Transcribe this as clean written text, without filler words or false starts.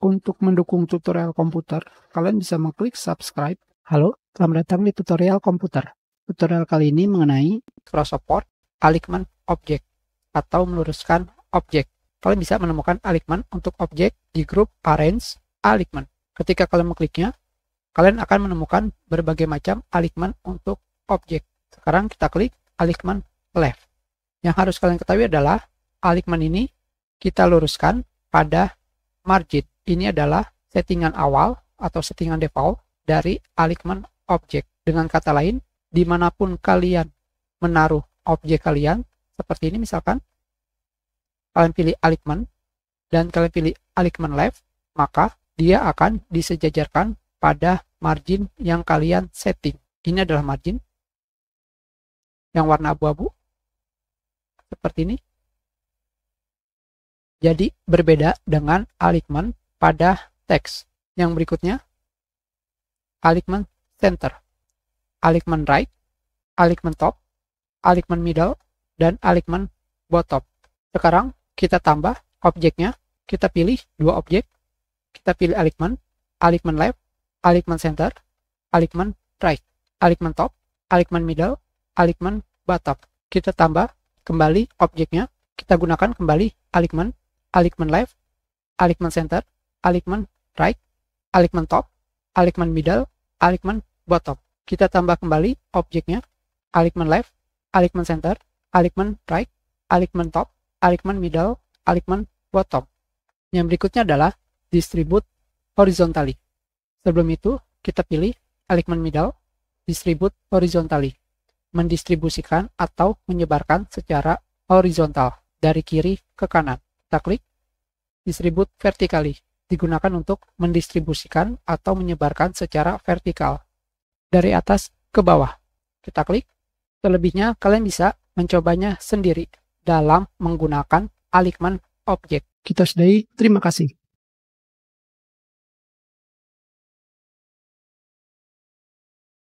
Untuk mendukung tutorial komputer, kalian bisa mengklik subscribe. Halo, selamat datang di tutorial komputer. Tutorial kali ini mengenai Microsoft Word alignment object atau meluruskan objek. Kalian bisa menemukan alignment untuk objek di grup arrange alignment. Ketika kalian mengkliknya, kalian akan menemukan berbagai macam alignment untuk objek. Sekarang kita klik alignment left. Yang harus kalian ketahui adalah alignment ini kita luruskan pada margin. Ini adalah settingan awal atau settingan default dari alignment object. Dengan kata lain, dimanapun kalian menaruh objek kalian, seperti ini misalkan, kalian pilih alignment dan kalian pilih alignment left, maka dia akan disejajarkan pada margin yang kalian setting. Ini adalah margin yang warna abu-abu, seperti ini. Jadi berbeda dengan alignment pada teks. Yang berikutnya, alignment center, alignment right, alignment top, alignment middle, dan alignment bottom. Sekarang kita tambah objeknya, kita pilih dua objek, kita pilih alignment left, alignment center, alignment right, alignment top, alignment middle, alignment bottom. Kita tambah kembali objeknya, kita gunakan kembali alignment left, alignment center, alignment right, alignment top, alignment middle, alignment bottom. Kita tambah kembali objeknya, alignment left, alignment center, alignment right, alignment top, alignment middle, alignment bottom. Yang berikutnya adalah distribute horizontally. Sebelum itu, kita pilih alignment middle, distribute horizontally. Mendistribusikan atau menyebarkan secara horizontal dari kiri ke kanan. Kita klik distribute vertically, digunakan untuk mendistribusikan atau menyebarkan secara vertikal dari atas ke bawah. Kita klik. Selebihnya kalian bisa mencobanya sendiri dalam menggunakan alignment object. Kita sudahi, terima kasih.